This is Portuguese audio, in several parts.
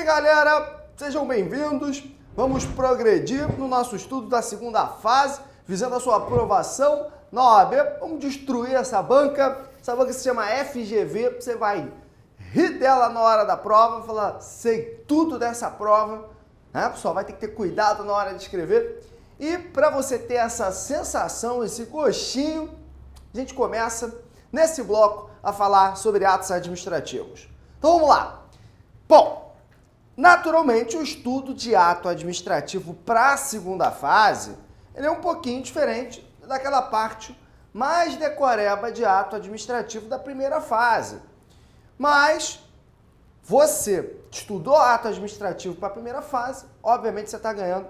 galera, sejam bem-vindos. Vamos progredir no nosso estudo da segunda fase, visando a sua aprovação na OAB. Vamos destruir essa banca se chama FGV. Você vai rir dela na hora da prova, falar, sei tudo dessa prova, né? Só vai ter que ter cuidado na hora de escrever. E para você ter essa sensação, esse gostinho, a gente começa nesse bloco a falar sobre atos administrativos. Então vamos lá. Bom, naturalmente o estudo de ato administrativo para a segunda fase, ele é um pouquinho diferente daquela parte mais decoreba de ato administrativo da primeira fase. Mas você estudou ato administrativo para a primeira fase, obviamente você está ganhando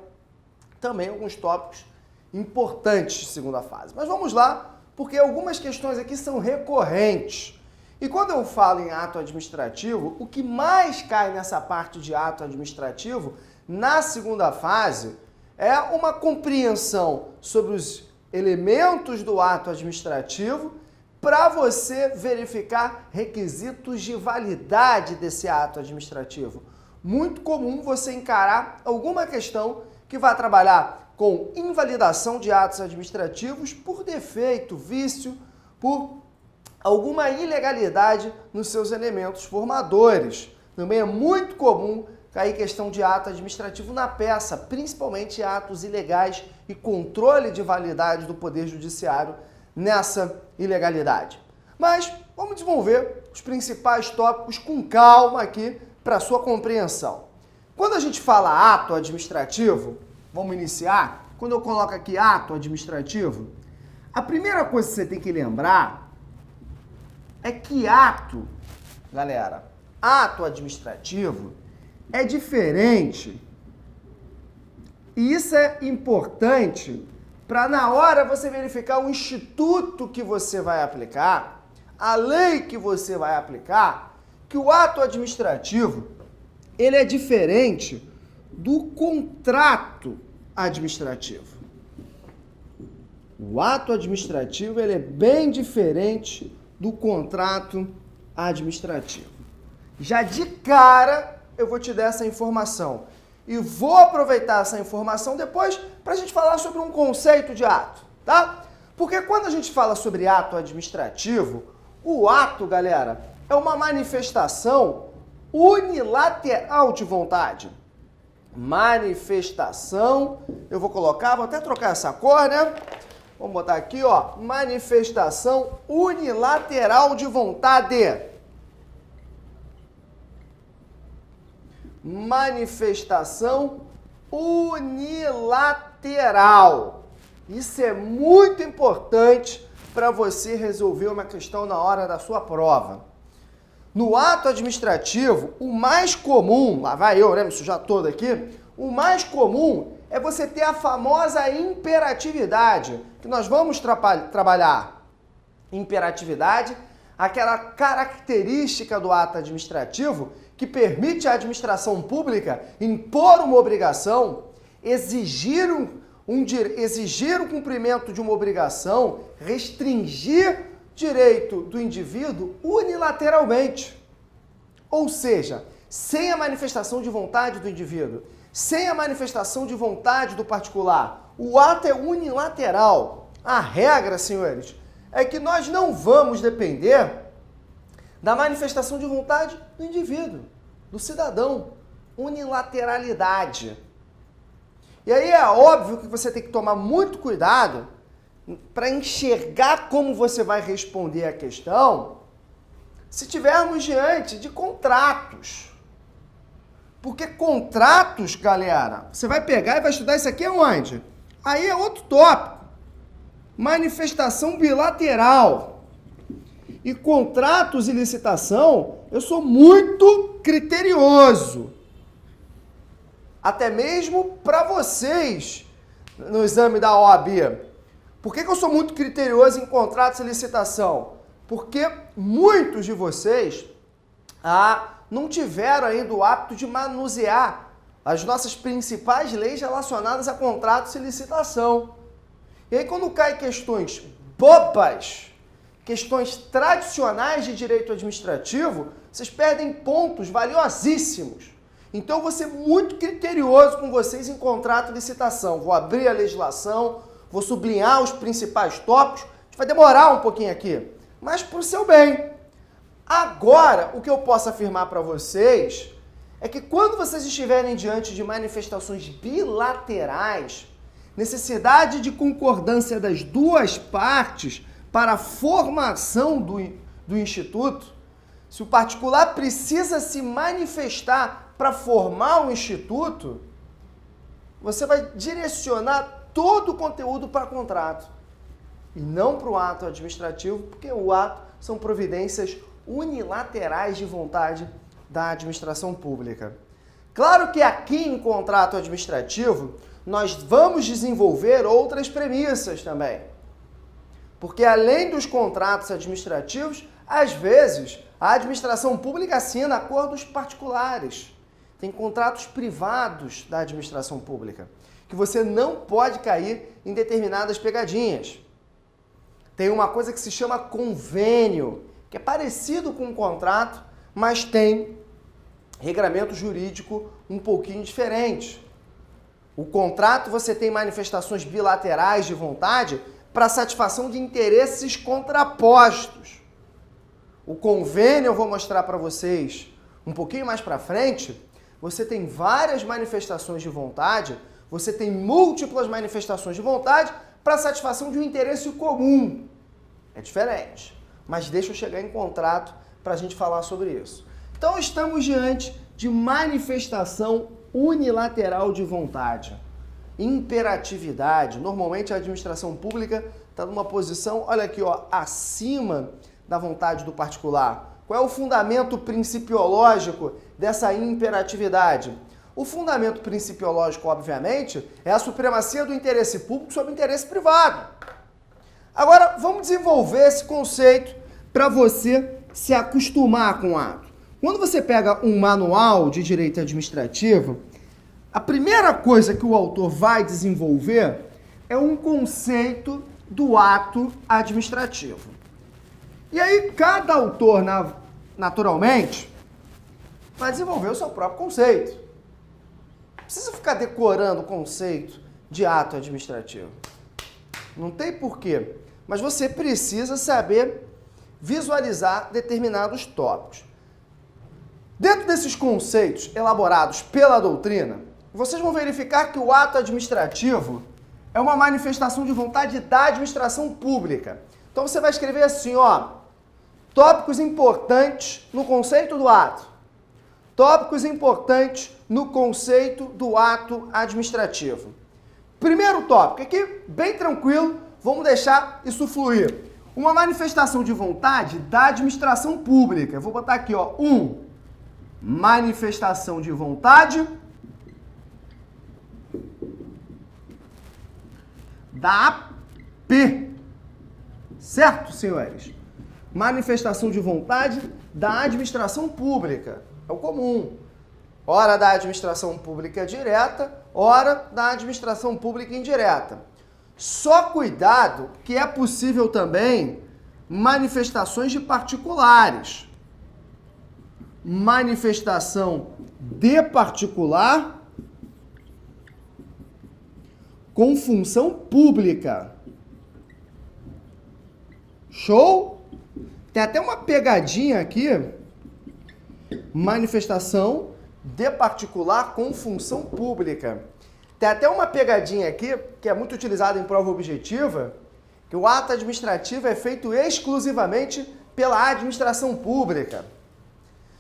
também alguns tópicos importantes de segunda fase. Mas vamos lá, porque algumas questões aqui são recorrentes. E quando eu falo em ato administrativo, o que mais cai nessa parte de ato administrativo, na segunda fase, é uma compreensão sobre os elementos do ato administrativo para você verificar requisitos de validade desse ato administrativo. Muito comum você encarar alguma questão que vai trabalhar com invalidação de atos administrativos por defeito, vício, por alguma ilegalidade nos seus elementos formadores. Também é muito comum cair questão de ato administrativo na peça, principalmente atos ilegais e controle de validade do Poder Judiciário nessa ilegalidade. Mas vamos desenvolver os principais tópicos com calma aqui para sua compreensão. Quando a gente fala ato administrativo, vamos iniciar, quando eu coloco aqui ato administrativo, a primeira coisa que você tem que lembrar é que ato, galera, ato administrativo é diferente. E isso é importante para na hora você verificar o instituto que você vai aplicar, a lei que você vai aplicar, que o ato administrativo, ele é diferente do contrato administrativo. O ato administrativo, ele é bem diferente do contrato administrativo. Já de cara, eu vou te dar essa informação. E vou aproveitar essa informação depois para a gente falar sobre um conceito de ato, tá? Porque quando a gente fala sobre ato administrativo, o ato, galera, é uma manifestação unilateral de vontade. Manifestação, eu vou colocar, vou até trocar essa cor, né? Vamos botar aqui, ó, manifestação unilateral de vontade. Manifestação unilateral. Isso é muito importante para você resolver uma questão na hora da sua prova. No ato administrativo, o mais comum, lá vai eu, né, me sujar todo aqui, o mais comum é você ter a famosa imperatividade, que nós vamos trabalhar. Imperatividade, aquela característica do ato administrativo que permite à administração pública impor uma obrigação, exigir o cumprimento de uma obrigação, restringir direito do indivíduo unilateralmente. Ou seja, sem a manifestação de vontade do indivíduo, sem a manifestação de vontade do particular. O ato é unilateral. A regra, senhores, é que nós não vamos depender da manifestação de vontade do indivíduo, do cidadão. Unilateralidade. E aí é óbvio que você tem que tomar muito cuidado para enxergar como você vai responder a questão se tivermos diante de contratos. Porque contratos, galera, você vai pegar e vai estudar isso aqui aonde? Aí é outro tópico. Manifestação bilateral. E contratos e licitação, eu sou muito criterioso. Até mesmo para vocês no exame da OAB. Por que eu sou muito criterioso em contratos e licitação? Porque muitos de vocês não tiveram ainda o hábito de manusear as nossas principais leis relacionadas a contratos e licitação. E aí quando cai questões bobas, questões tradicionais de direito administrativo, vocês perdem pontos valiosíssimos. Então eu vou ser muito criterioso com vocês em contrato de licitação. Vou abrir a legislação, vou sublinhar os principais tópicos. A gente vai demorar um pouquinho aqui, mas para o seu bem. Agora, o que eu posso afirmar para vocês é que quando vocês estiverem diante de manifestações bilaterais, necessidade de concordância das duas partes para a formação do instituto, se o particular precisa se manifestar para formar o instituto, você vai direcionar todo o conteúdo para contrato e não para o ato administrativo, porque o ato são providências unilaterais de vontade da administração pública. Claro que aqui em contrato administrativo nós vamos desenvolver outras premissas também. Porque além dos contratos administrativos, às vezes a administração pública assina acordos particulares. Tem contratos privados da administração pública, que você não pode cair em determinadas pegadinhas. Tem uma coisa que se chama convênio, que é parecido com um contrato, mas tem regramento jurídico um pouquinho diferente. O contrato você tem manifestações bilaterais de vontade para satisfação de interesses contrapostos. O convênio, eu vou mostrar para vocês um pouquinho mais para frente, você tem várias manifestações de vontade, você tem múltiplas manifestações de vontade para satisfação de um interesse comum. É diferente, mas deixa eu chegar em contrato para a gente falar sobre isso. Então estamos diante de manifestação unilateral de vontade. Imperatividade. Normalmente a administração pública está numa posição, olha aqui, ó, acima da vontade do particular. Qual é o fundamento principiológico dessa imperatividade? O fundamento principiológico, obviamente, é a supremacia do interesse público sobre o interesse privado. Agora, vamos desenvolver esse conceito para você se acostumar com o ato. Quando você pega um manual de direito administrativo, a primeira coisa que o autor vai desenvolver é um conceito do ato administrativo. E aí, cada autor, naturalmente, vai desenvolver o seu próprio conceito. Não precisa ficar decorando o conceito de ato administrativo. Não tem porquê. Mas você precisa saber visualizar determinados tópicos. Dentro desses conceitos elaborados pela doutrina, vocês vão verificar que o ato administrativo é uma manifestação de vontade da administração pública. Então você vai escrever assim, ó, tópicos importantes no conceito do ato. Tópicos importantes no conceito do ato administrativo. Primeiro tópico, aqui bem tranquilo, vamos deixar isso fluir. Uma manifestação de vontade da administração pública. Eu vou botar aqui, ó, manifestação de vontade da AP. Certo, senhores? Manifestação de vontade da administração pública. É o comum. Ora da administração pública direta, ora da administração pública indireta. Só cuidado que é possível também manifestações de particulares. Manifestação de particular com função pública. Show? Tem até uma pegadinha aqui. Manifestação de particular com função pública. Tem até uma pegadinha aqui, que é muito utilizada em prova objetiva, que o ato administrativo é feito exclusivamente pela administração pública.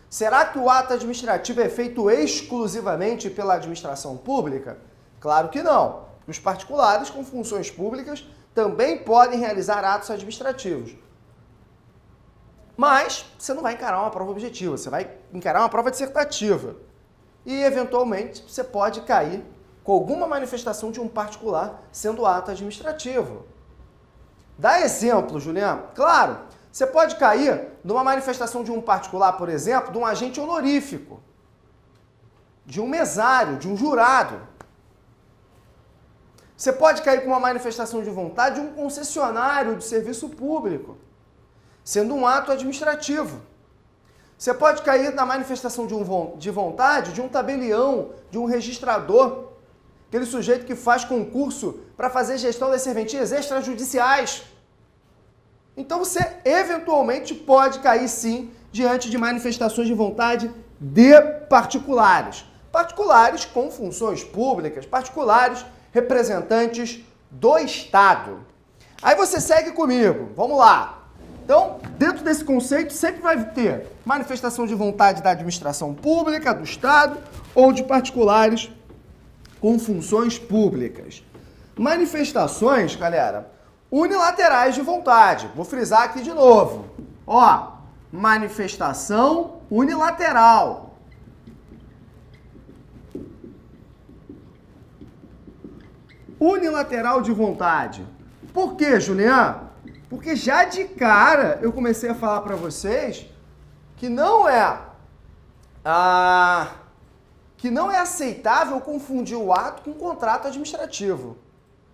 Será que o ato administrativo é feito exclusivamente pela administração pública? Claro que não. Os particulares com funções públicas também podem realizar atos administrativos. Mas você não vai encarar uma prova objetiva, você vai encarar uma prova dissertativa. E, eventualmente, você pode cair com alguma manifestação de um particular sendo ato administrativo. Dá exemplo, Juliano. Claro, você pode cair numa manifestação de um particular, por exemplo, de um agente honorífico, de um mesário, de um jurado. Você pode cair com uma manifestação de vontade de um concessionário de serviço público, sendo um ato administrativo. Você pode cair na manifestação de vontade de um tabelião, de um registrador, aquele sujeito que faz concurso para fazer gestão das serventias extrajudiciais. Então você eventualmente pode cair sim diante de manifestações de vontade de particulares. Particulares com funções públicas, particulares representantes do Estado. Aí você segue comigo, vamos lá. Então, dentro desse conceito, sempre vai ter manifestação de vontade da administração pública, do Estado ou de particulares com funções públicas. Manifestações, galera, unilaterais de vontade. Vou frisar aqui de novo. Ó, manifestação unilateral. Unilateral de vontade. Por quê, Julian? Porque já de cara eu comecei a falar para vocês que não é aceitável confundir o ato com o contrato administrativo.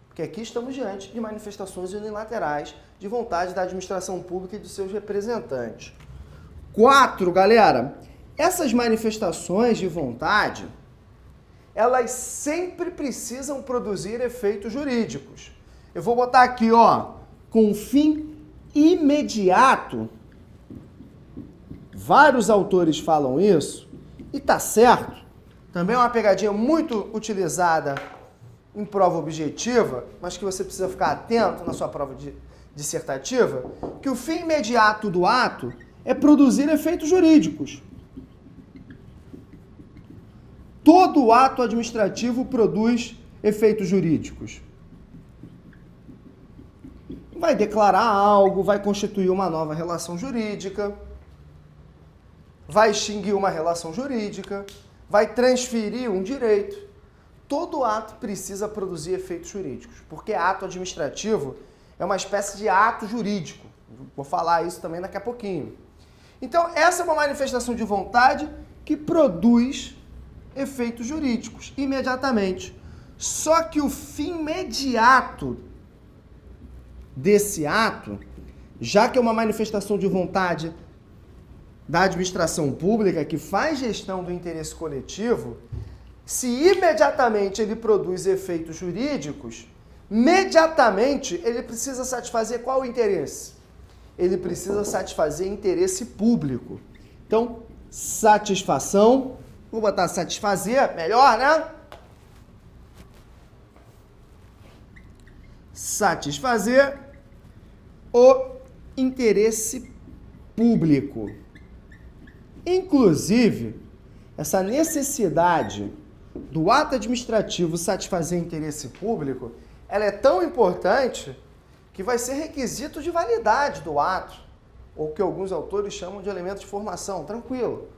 Porque aqui estamos diante de manifestações unilaterais de vontade da administração pública e dos seus representantes. 4, galera, essas manifestações de vontade, elas sempre precisam produzir efeitos jurídicos. Eu vou botar aqui, ó, com fim imediato. Vários autores falam isso, e tá certo. Também é uma pegadinha muito utilizada em prova objetiva, mas que você precisa ficar atento na sua prova dissertativa, que o fim imediato do ato é produzir efeitos jurídicos. Todo ato administrativo produz efeitos jurídicos. Vai declarar algo, vai constituir uma nova relação jurídica, vai extinguir uma relação jurídica, vai transferir um direito. Todo ato precisa produzir efeitos jurídicos, porque ato administrativo é uma espécie de ato jurídico. Vou falar isso também daqui a pouquinho. Então, essa é uma manifestação de vontade que produz efeitos jurídicos imediatamente. Só que o fim imediato desse ato, já que é uma manifestação de vontade da administração pública que faz gestão do interesse coletivo, se imediatamente ele produz efeitos jurídicos, imediatamente ele precisa satisfazer qual interesse? Ele precisa satisfazer interesse público. Então, satisfação, vou botar satisfazer, melhor, né? Satisfazer o interesse público. Inclusive, essa necessidade do ato administrativo satisfazer interesse público, ela é tão importante que vai ser requisito de validade do ato, ou que alguns autores chamam de elemento de formação, tranquilo.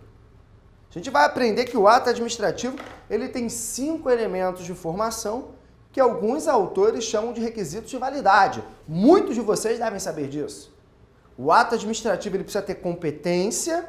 A gente vai aprender que o ato administrativo ele tem 5 elementos de formação que alguns autores chamam de requisitos de validade. Muitos de vocês devem saber disso. O ato administrativo ele precisa ter competência,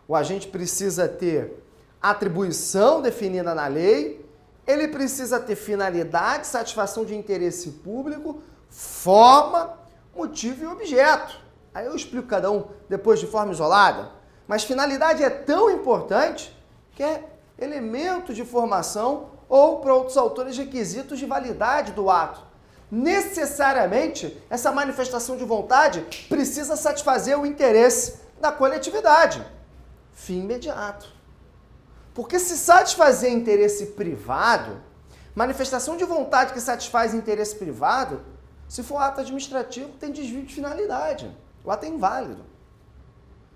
o agente precisa ter atribuição definida na lei, ele precisa ter finalidade, satisfação de interesse público, forma, motivo e objeto. Aí eu explico cada um depois de forma isolada, mas finalidade é tão importante que é elemento de formação ou, para outros autores, requisitos de validade do ato. Necessariamente, essa manifestação de vontade precisa satisfazer o interesse da coletividade. Fim imediato. Porque se satisfazer interesse privado, manifestação de vontade que satisfaz interesse privado, se for ato administrativo, tem desvio de finalidade. O ato é inválido.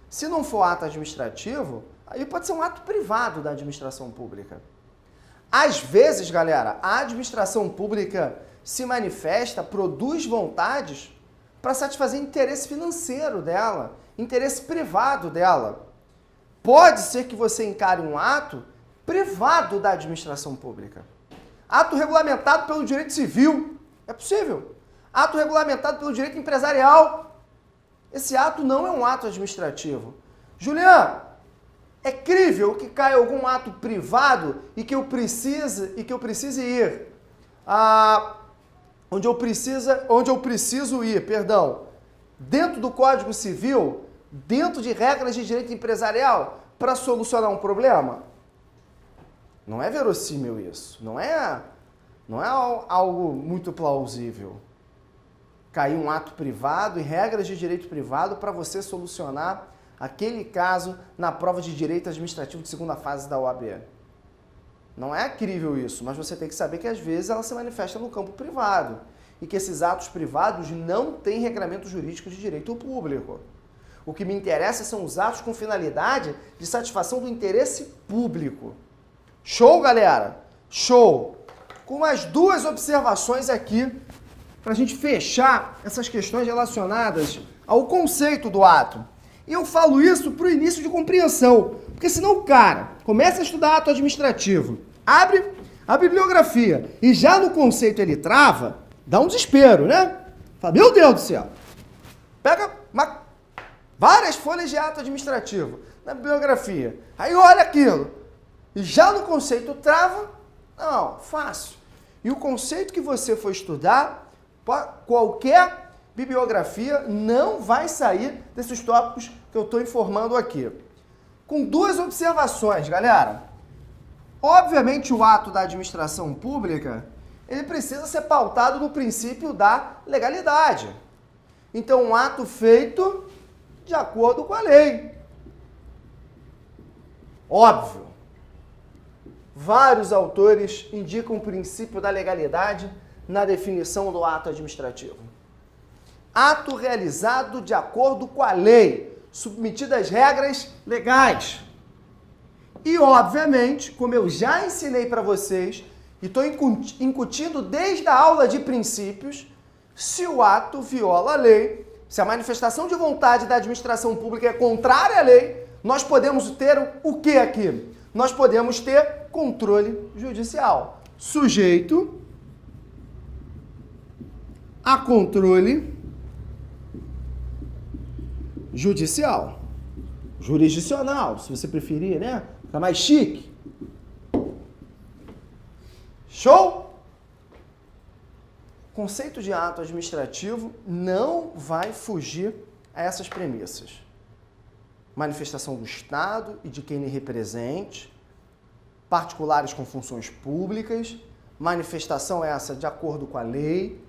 Se não for ato administrativo, aí pode ser um ato privado da administração pública. Às vezes, galera, a administração pública se manifesta, produz vontades para satisfazer interesse financeiro dela, interesse privado dela. Pode ser que você encare um ato privado da administração pública. Ato regulamentado pelo direito civil. É possível. Ato regulamentado pelo direito empresarial. Esse ato não é um ato administrativo. Julian, é crível que caia algum ato privado e que eu precise ir onde eu preciso ir, dentro do Código Civil, dentro de regras de direito empresarial para solucionar um problema? Não é verossímil isso, não é algo muito plausível. Cair um ato privado e regras de direito privado para você solucionar aquele caso na prova de direito administrativo de segunda fase da OAB. Não é crível isso, mas você tem que saber que às vezes ela se manifesta no campo privado e que esses atos privados não têm regramento jurídico de direito público. O que me interessa são os atos com finalidade de satisfação do interesse público. Show, galera? Show! Com mais duas observações aqui para a gente fechar essas questões relacionadas ao conceito do ato. E eu falo isso para o início de compreensão, porque senão o cara começa a estudar ato administrativo, abre a bibliografia e já no conceito ele trava, dá um desespero, né? Fala, meu Deus do céu! Pega várias folhas de ato administrativo na bibliografia, aí olha aquilo, e já no conceito trava, não, fácil. E o conceito que você for estudar, qualquer bibliografia não vai sair desses tópicos que eu estou informando aqui. Com duas observações, galera. Obviamente, o ato da administração pública, ele precisa ser pautado no princípio da legalidade. Então, um ato feito de acordo com a lei. Óbvio. Vários autores indicam o princípio da legalidade na definição do ato administrativo. Ato realizado de acordo com a lei, submetido às regras legais. E, obviamente, como eu já ensinei para vocês, e estou incutindo desde a aula de princípios, se o ato viola a lei, se a manifestação de vontade da administração pública é contrária à lei, nós podemos ter o que aqui? Nós podemos ter controle judicial, sujeito a controle judicial, jurisdicional, se você preferir, né? Fica mais chique. Show? O conceito de ato administrativo não vai fugir a essas premissas. Manifestação do Estado e de quem lhe represente, particulares com funções públicas, manifestação essa de acordo com a lei,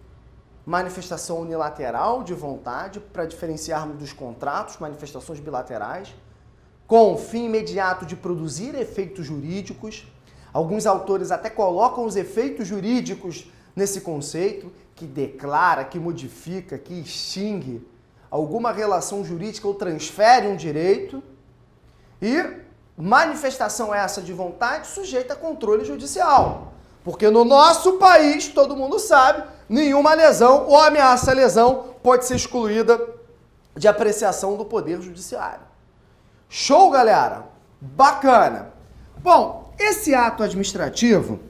manifestação unilateral de vontade, para diferenciarmos dos contratos, manifestações bilaterais, com o fim imediato de produzir efeitos jurídicos. Alguns autores até colocam os efeitos jurídicos nesse conceito, que declara, que modifica, que extingue alguma relação jurídica ou transfere um direito. E manifestação essa de vontade sujeita a controle judicial. Porque no nosso país, todo mundo sabe, nenhuma lesão ou ameaça à lesão pode ser excluída de apreciação do Poder Judiciário. Show, galera? Bacana! Bom, esse ato administrativo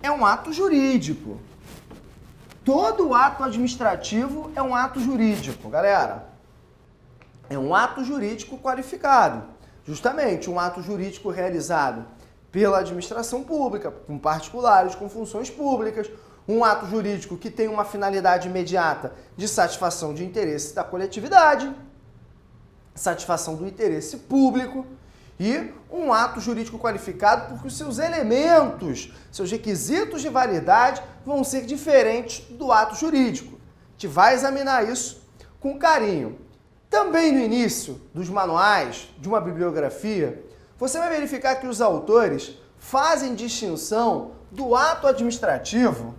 é um ato jurídico. Todo ato administrativo é um ato jurídico, galera. É um ato jurídico qualificado. Justamente, um ato jurídico realizado pela administração pública, com particulares, com funções públicas, um ato jurídico que tem uma finalidade imediata de satisfação de interesse da coletividade, satisfação do interesse público, e um ato jurídico qualificado porque os seus elementos, seus requisitos de validade vão ser diferentes do ato jurídico. A gente vai examinar isso com carinho. Também no início dos manuais, de uma bibliografia, você vai verificar que os autores fazem distinção do ato administrativo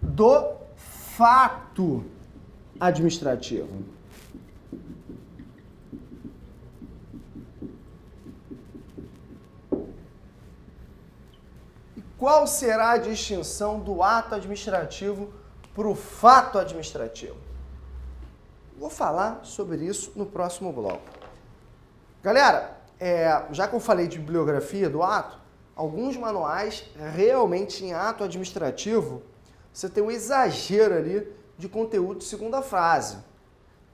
do fato administrativo. E qual será a distinção do ato administrativo para o fato administrativo? Vou falar sobre isso no próximo bloco. Galera, já que eu falei de bibliografia do ato, alguns manuais realmente em ato administrativo você tem um exagero ali de conteúdo de segunda fase,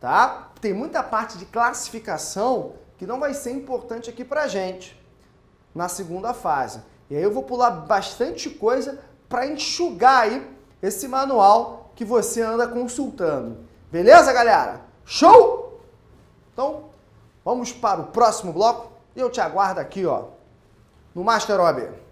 tá? Tem muita parte de classificação que não vai ser importante aqui pra gente na segunda fase. E aí eu vou pular bastante coisa para enxugar aí esse manual que você anda consultando. Beleza, galera? Show? Então, vamos para o próximo bloco e eu te aguardo aqui, ó, no Master OAB.